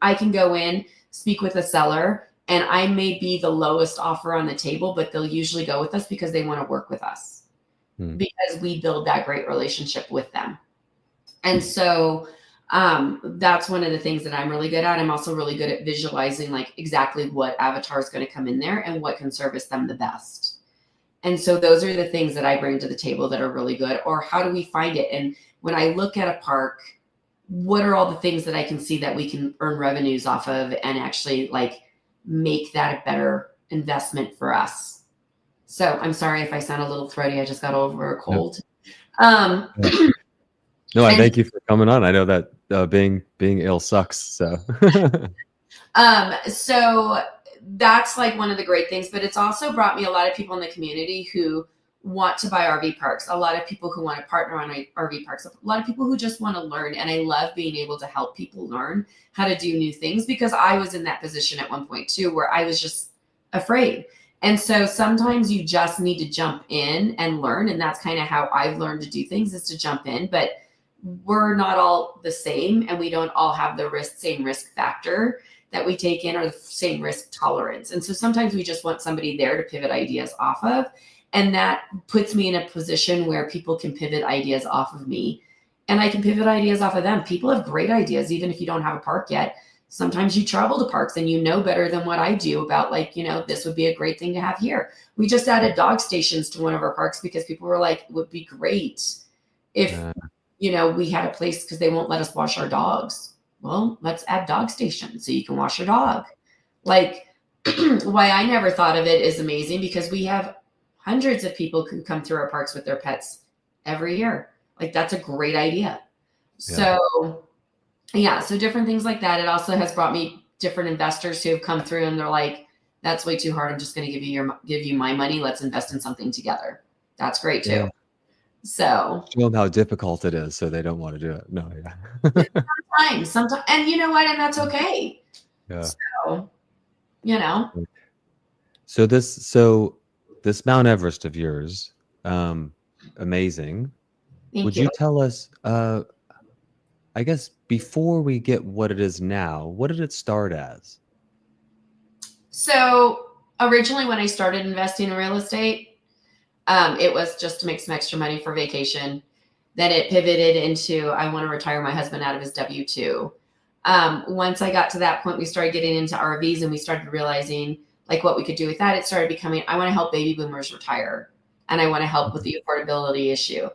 I can go in, speak with a seller, and I may be the lowest offer on the table, but they'll usually go with us because they want to work with us, because we build that great relationship with them. And so that's one of the things that I'm really good at. I'm also really good at visualizing like exactly what avatar is going to come in there and what can service them the best. And so those are the things that I bring to the table that are really good. Or how do we find it? And when I look at a park, what are all the things that I can see that we can earn revenues off of and actually like make that a better investment for us? So I'm sorry if I sound a little throaty. I just got over a cold. No, I thank you for coming on. I know that being ill sucks. So so that's like one of the great things, but it's also brought me a lot of people in the community who want to buy RV parks, a lot of people who want to partner on RV parks, a lot of people who just want to learn. And I love being able to help people learn how to do new things, because I was in that position at one point too, where I was just afraid. And so sometimes you just need to jump in and learn. And that's kind of how I've learned to do things, is to jump in. But we're not all the same, and we don't all have the same risk factor that we take in, or the same risk tolerance. And so sometimes we just want somebody there to pivot ideas off of. And that puts me in a position where people can pivot ideas off of me, and I can pivot ideas off of them. People have great ideas, even if you don't have a park yet. Sometimes you travel to parks and you know better than what I do about, like, this would be a great thing to have here. We just added dog stations to one of our parks because people were like, it would be great if, we had a place, because they won't let us wash our dogs. Well, let's add dog stations so you can wash your dog. Like, why I never thought of it is amazing, because we have hundreds of people who come through our parks with their pets every year. Like, that's a great idea. Yeah. So different things like that. It also has brought me different investors who have come through and they're like, that's way too hard. I'm just going to give you my money. Let's invest in something together. That's great too. Yeah. So show them how difficult it is, so they don't want to do it. No, sometimes, and you know what? And that's okay. Yeah. So, So this Mount Everest of yours, amazing. Would you tell us, I guess, before we get what it is now, what did it start as? So originally when I started investing in real estate, it was just to make some extra money for vacation. Then it pivoted into, I want to retire my husband out of his W-2. Once I got to that point, we started getting into RVs and we started realizing like what we could do with that. It started becoming, I want to help baby boomers retire and I want to help with the affordability issue.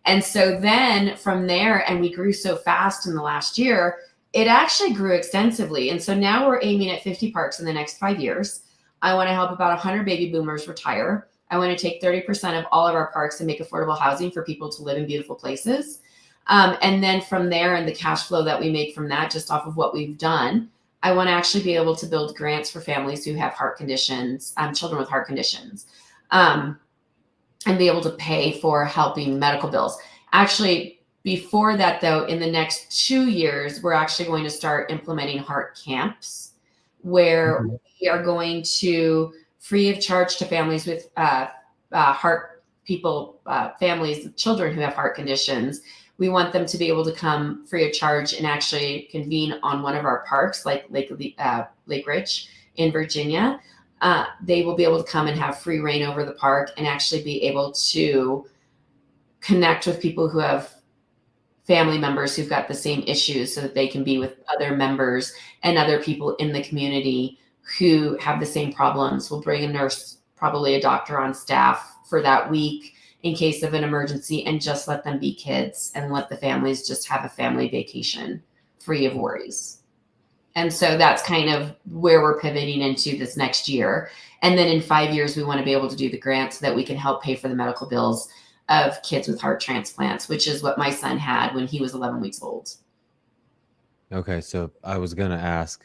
And so then from there, and we grew so fast in the last year, it actually grew extensively. And so now we're aiming at 50 parks in the next 5 years. I want to help about 100 baby boomers retire. I want to take 30% of all of our parks and make affordable housing for people to live in beautiful places. And then from there, and the cash flow that we make from that, just off of what we've done, I want to actually be able to build grants for families who have heart conditions, children with heart conditions, and be able to pay for helping medical bills. Actually, before that, though, in the next 2 years, we're actually going to start implementing heart camps where we are going to, free of charge to families with families, children who have heart conditions. We want them to be able to come free of charge and actually convene on one of our parks, like Lake Ridge in Virginia. They will be able to come and have free reign over the park and actually be able to connect with people who have family members who've got the same issues so that they can be with other members and other people in the community who have the same problems. We'll bring a nurse, probably a doctor on staff for that week in case of an emergency, and just let them be kids and let the families just have a family vacation free of worries. And so that's kind of where we're pivoting into this next year. And then in 5 years, we want to be able to do the grant so that we can help pay for the medical bills of kids with heart transplants, which is what my son had when he was 11 weeks old. Okay, so I was going to ask,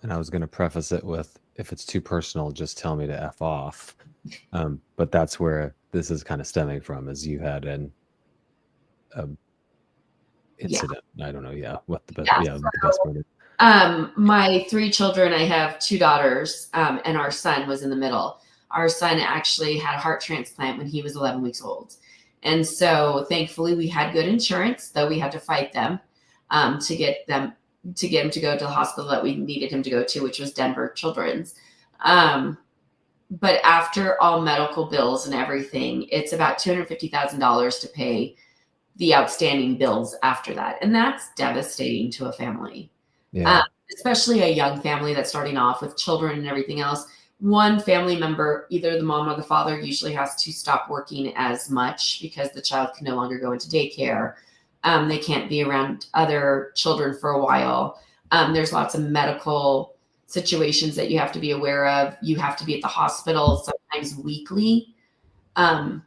and I was going to preface it with, if it's too personal, just tell me to F off. But that's where this is kind of stemming from, is you had an incident. I don't know. Yeah. What the best, the best part is. My 3 children, I have 2 daughters, and our son was in the middle. Our son actually had a heart transplant when he was 11 weeks old. And so thankfully we had good insurance, though we had to fight them to get him to go to the hospital that we needed him to go to, which was Denver Children's. But after all medical bills and everything, it's about $250,000 to pay the outstanding bills after that. And that's devastating to a family. Yeah. Especially a young family that's starting off with children and everything else. One family member, either the mom or the father, usually has to stop working as much because the child can no longer go into daycare. They can't be around other children for a while. There's lots of medical situations that you have to be aware of. You have to be at the hospital sometimes weekly up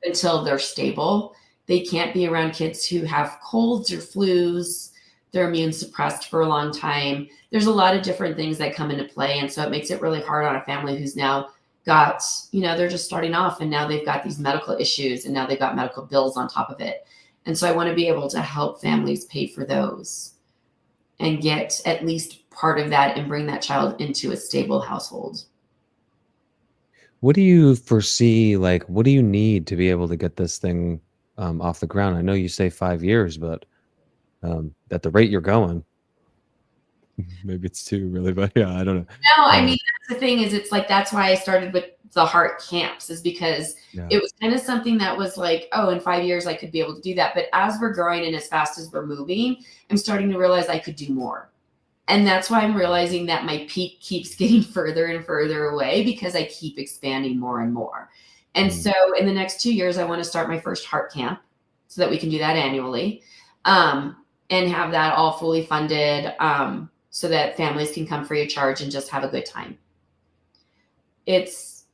until they're stable. They can't be around kids who have colds or flus. They're immune suppressed for a long time. There's a lot of different things that come into play. And so it makes it really hard on a family who's now got, they're just starting off and now they've got these medical issues and now they've got medical bills on top of it. And so I want to be able to help families pay for those and get at least part of that and bring that child into a stable household. What do you foresee, what do you need to be able to get this thing off the ground? I know you say 5 years, but at the rate you're going, maybe it's 2 really, but yeah, I don't know. No, I mean, that's the thing is, it's like, that's why I started with the heart camps, is because it was kind of something that was like, oh, in 5 years I could be able to do that. But as we're growing and as fast as we're moving, I'm starting to realize I could do more. And that's why I'm realizing that my peak keeps getting further and further away because I keep expanding more and more. And so in the next 2 years, I want to start my first heart camp so that we can do that annually. And have that all fully funded so that families can come free of charge and just have a good time. It's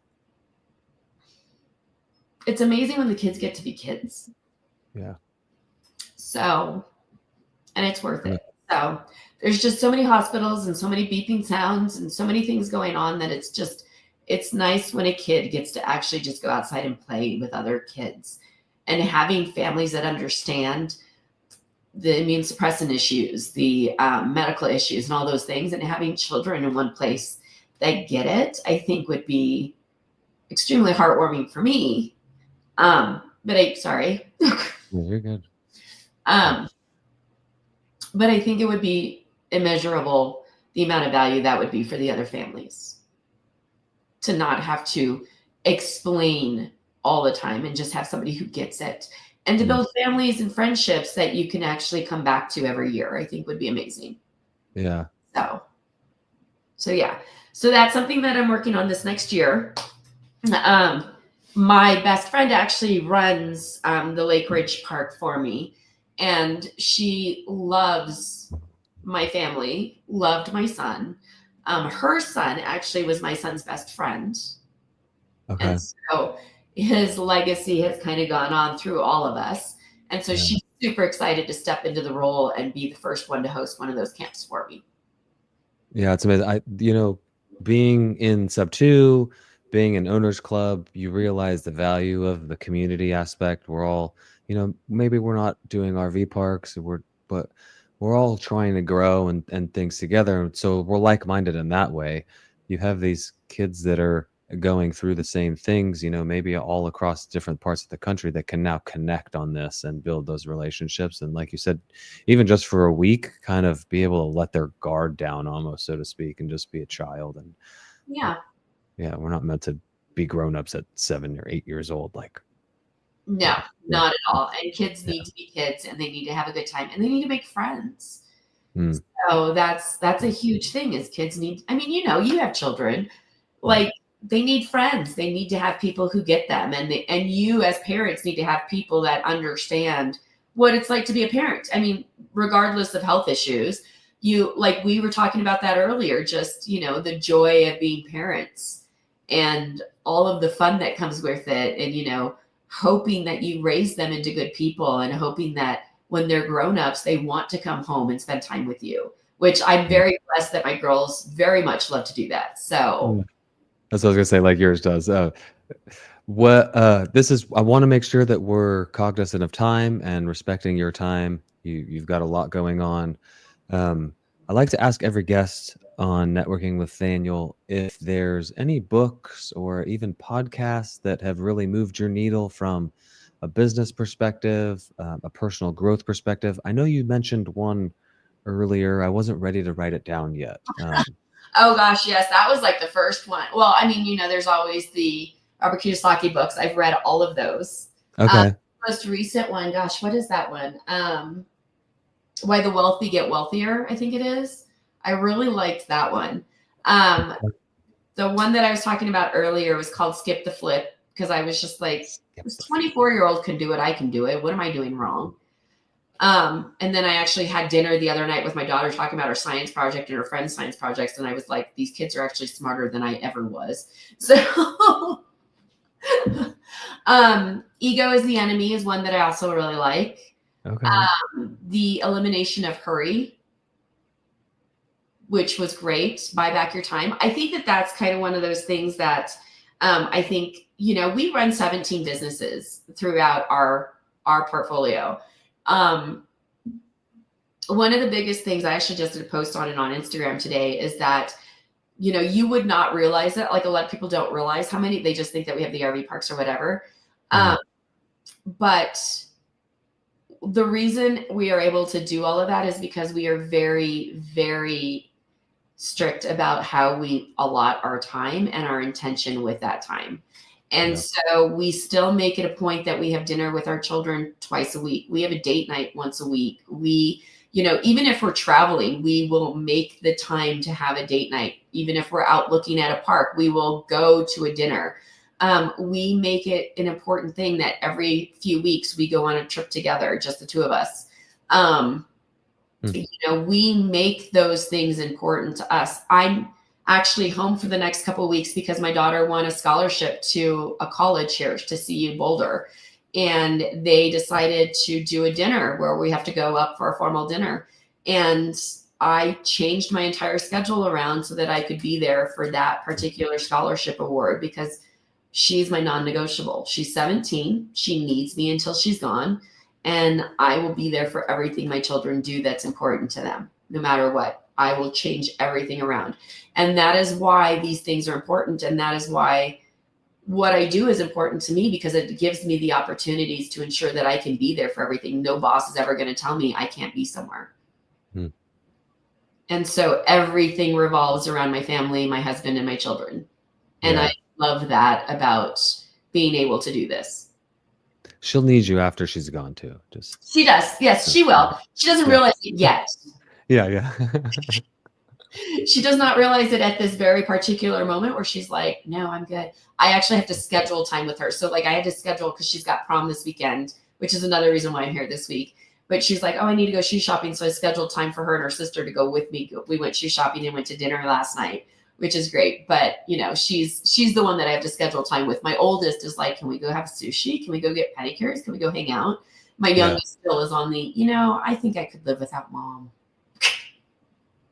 amazing when the kids get to be kids. Yeah. So, and it's worth it. So there's just so many hospitals and so many beeping sounds and so many things going on that it's nice when a kid gets to actually just go outside and play with other kids, and having families that understand the immune suppressant issues, the medical issues and all those things, and having children in one place that get it, I think would be extremely heartwarming for me. Sorry. You're good. But I think it would be immeasurable, the amount of value that would be for the other families to not have to explain all the time and just have somebody who gets it and to Mm. build families and friendships that you can actually come back to every year, I think would be amazing. Yeah. So yeah. So that's something that I'm working on this next year. Um, my best friend actually runs the Lake Ridge Park for me, and she loves my family, loved my son. Her son actually was my son's best friend. Okay. And so his legacy has kind of gone on through all of us. And so Yeah. she's super excited to step into the role and be the first one to host one of those camps for me. Yeah, it's amazing. Being in Subto, being an owners club, you realize the value of the community aspect. We're all, maybe we're not doing RV parks, but we're all trying to grow and things together. And so we're like-minded in that way. You have these kids that are going through the same things, maybe all across different parts of the country that can now connect on this and build those relationships. And like you said, even just for a week, kind of be able to let their guard down almost, so to speak, and just be a child. And uh, Yeah. yeah, we're not meant to be grown-ups at 7 or 8 years old. Like, No, yeah, yeah, not at all. And kids yeah. need to be kids and they need to have a good time and they need to make friends. Mm, So that's a huge thing is kids need, I mean, you have children, yeah, like they need friends. They need to have people who get them. And you as parents need to have people that understand what it's like to be a parent. I mean, regardless of health issues, like we were talking about that earlier, just, the joy of being parents and all of the fun that comes with it. And, hoping that you raise them into good people and hoping that when they're grown-ups, they want to come home and spend time with you, which I'm yeah. very blessed that my girls very much love to do that. So Yeah. That's what I was gonna say, like yours does. I want to make sure that we're cognizant of time and respecting your time. You've got a lot going on. I like to ask every guest on Networking with Nathaniel if there's any books or even podcasts that have really moved your needle from a business perspective, a personal growth perspective. I know you mentioned one earlier. I wasn't ready to write it down yet. oh gosh, yes, that was like the first one. Well, I mean, there's always the Robert Kiyosaki books. I've read all of those. Um, Okay. Most recent one, gosh, what is that one? Why the Wealthy Get Wealthier, I think it is. I really liked that one. Um, the one that I was talking about earlier was called Skip the Flip because I was just like, Skip this the flip. 24-year-old can do it. I can do it. What am I doing wrong? And then I actually had dinner the other night with my daughter talking about her science project and her friend's science projects. And I was like, these kids are actually smarter than I ever was. So Ego is the Enemy is one that I also really like. Okay. The Elimination of Hurry, which was great. Buy Back Your Time. I think that that's kind of one of those things that I think, we run 17 businesses throughout our portfolio. One of the biggest things I actually just did a post on it on Instagram today is that, you would not realize that. Like a lot of people don't realize how many, they just think that we have the RV parks or whatever. Mm, But the reason we are able to do all of that is because we are very, very strict about how we allot our time and our intention with that time. And yeah. so we still make it a point that we have dinner with our children twice a week. We have a date night once a week. We, even if we're traveling, we will make the time to have a date night. Even if we're out looking at a park, we will go to a dinner. We make it an important thing that every few weeks we go on a trip together, just the two of us. Mm, We make those things important to us. I'm actually home for the next couple of weeks because my daughter won a scholarship to a college here to CU Boulder. And they decided to do a dinner where we have to go up for a formal dinner. And I changed my entire schedule around so that I could be there for that particular scholarship award because she's my non-negotiable. She's 17. She needs me until she's gone. And I will be there for everything my children do that's important to them, no matter what. I will change everything around. And that is why these things are important. And that is why what I do is important to me because it gives me the opportunities to ensure that I can be there for everything. No boss is ever going to tell me I can't be somewhere. mm, And so everything revolves around my family, my husband, and my children. And yeah. I love that about being able to do this. She'll need you after she's gone too. Just She does. Yes, she will. She doesn't yeah, realize it yet. yeah. She does not realize it at this very particular moment where she's like, no, I'm good. I actually have to schedule time with her. So like I had to schedule because she's got prom this weekend, which is another reason why I'm here this week. But she's like, oh, I need to go shoe shopping. So I scheduled time for her and her sister to go with me. We went shoe shopping and went to dinner last night, which is great. But you know, she's the one that I have to schedule time with. My oldest is like, can we go have sushi? Can we go get pedicures? Can we go hang out? My Yeah. youngest still is on the, you know, I think I could live without mom.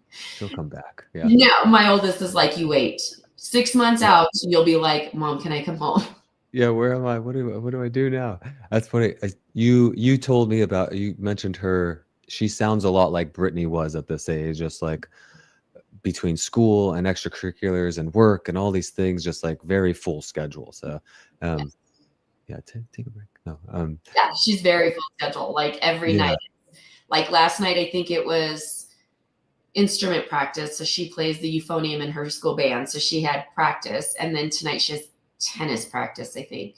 She'll come back. Yeah. No, my oldest is like, you wait 6 months out, you'll be like, Mom, can I come home? Yeah, where am I? What do I do now? That's funny. You told me about, you mentioned her. She sounds a lot like Brittany was at this age, just like between school and extracurriculars and work and all these things, just like very full schedule. So, Yes. yeah, take a break. No, Yeah, she's very full schedule, like every yeah, night. Like last night, I think it was instrument practice. So she plays the euphonium in her school band. So she had practice. And then tonight she has tennis practice, I think.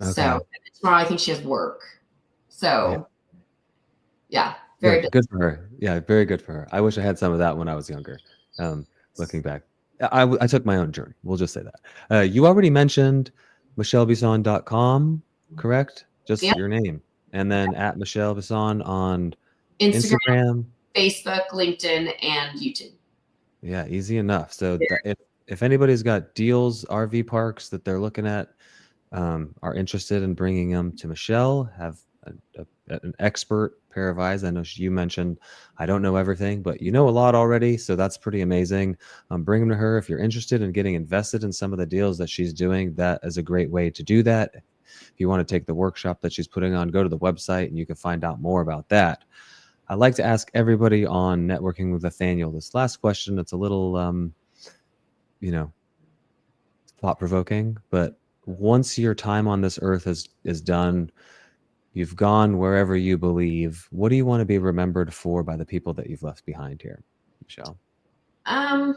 So okay, and then tomorrow I think she has work. yeah, So yeah, very good, busy. good for her. Yeah, very good for her. I wish I had some of that when I was younger. Looking back, I took my own journey. We'll just say that. You already mentioned michellebesan.com, correct? Just Yeah. your name. And then at Michelle Besan on Instagram, Instagram. Facebook, LinkedIn, and YouTube. Yeah, easy enough. So that if anybody's got deals, RV parks that they're looking at, are interested in bringing them to Michelle, have an expert pair of eyes. I know you mentioned I don't know everything, but you know a lot already, so that's pretty amazing. Bring them to her if you're interested in getting invested in some of the deals that she's doing. That is a great way to do that. If you want to take the workshop that she's putting on, go to the website and you can find out more about that. I like to ask everybody on Networking with Nathaniel this last question. It's a little, you know, thought provoking, but once your time on this earth is done, you've gone wherever you believe. What do you want to be remembered for by the people that you've left behind here, Michelle? I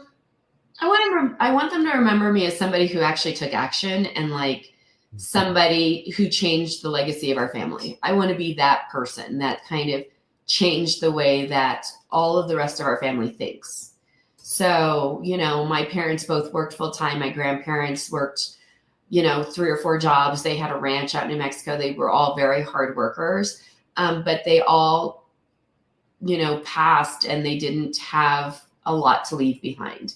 want them to remember me as somebody who actually took action and like somebody who changed the legacy of our family. I want to be that person that kind of changed the way that all of the rest of our family thinks. So, you know, my parents both worked full time. My grandparents worked, you know, 3 or 4 jobs. They had a ranch out in New Mexico. They were all very hard workers, but they all, you know, passed and they didn't have a lot to leave behind.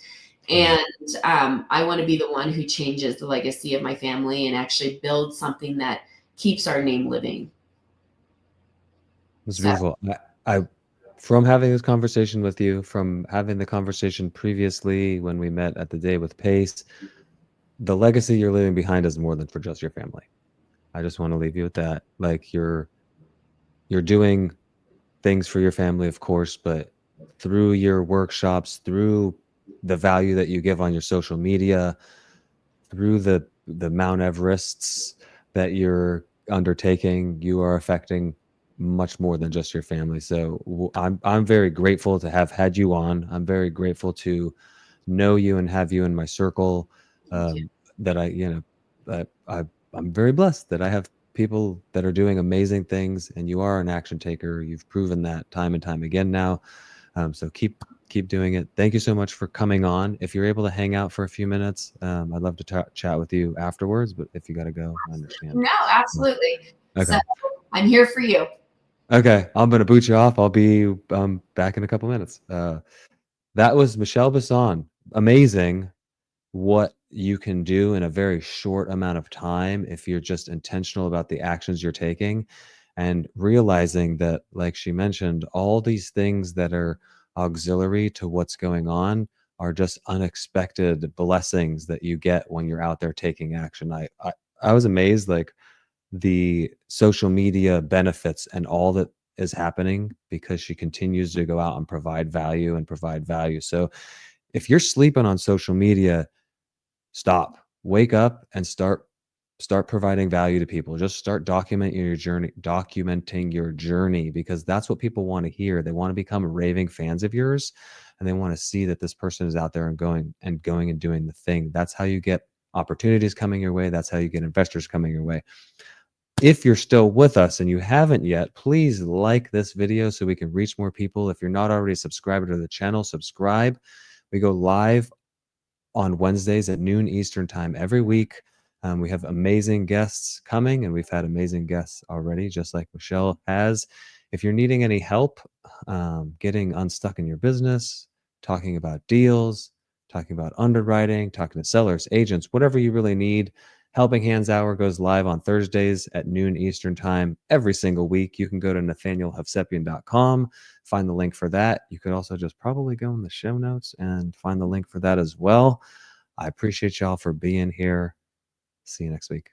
And I want to be the one who changes the legacy of my family and actually build something that keeps our name living. It's So, beautiful. I from having this conversation with you, from having the conversation previously when we met at the day with Pace, the legacy you're leaving behind is more than for just your family. I just want to leave you with that. Like you're doing things for your family, of course, but through your workshops, through the value that you give on your social media, through the Mount Everests that you're undertaking, you are affecting much more than just your family. So I'm very grateful to have had you on. I'm very grateful to know you and have you in my circle. Um, that I, I'm very blessed that I have people that are doing amazing things, and you are an action taker. You've proven that time and time again now. So keep doing it. Thank you so much for coming on. If you're able to hang out for a few minutes, I'd love to chat with you afterwards. But if you got to go, I understand. no, absolutely. Okay. So I'm here for you. Okay, I'm gonna boot you off. I'll be back in a couple minutes. That was Michelle Besan. Amazing what you can do in a very short amount of time if you're just intentional about the actions you're taking, and realizing that, like she mentioned, all these things that are auxiliary to what's going on are just unexpected blessings that you get when you're out there taking action. I was amazed, like the social media benefits and all that is happening because she continues to go out and provide value and provide value. So if you're sleeping on social media, stop, wake up and start providing value to people. Just start documenting your journey, because that's what people want to hear. They want to become raving fans of yours, and they want to see that this person is out there and going and doing the thing. That's how you get opportunities coming your way. That's how you get investors coming your way. If you're still with us and you haven't yet, please like this video so we can reach more people. If you're not already subscribed to the channel, subscribe. We go live on Wednesdays at noon Eastern time every week. We have amazing guests coming, and we've had amazing guests already, just like Michelle has. If you're needing any help getting unstuck in your business, talking about deals, talking about underwriting, talking to sellers, agents, whatever you really need, Helping Hands Hour goes live on Thursdays at noon Eastern time every single week. You can go to nathanielhovsepian.com, find the link for that. You could also just probably go in the show notes and find the link for that as well. I appreciate y'all for being here. See you next week.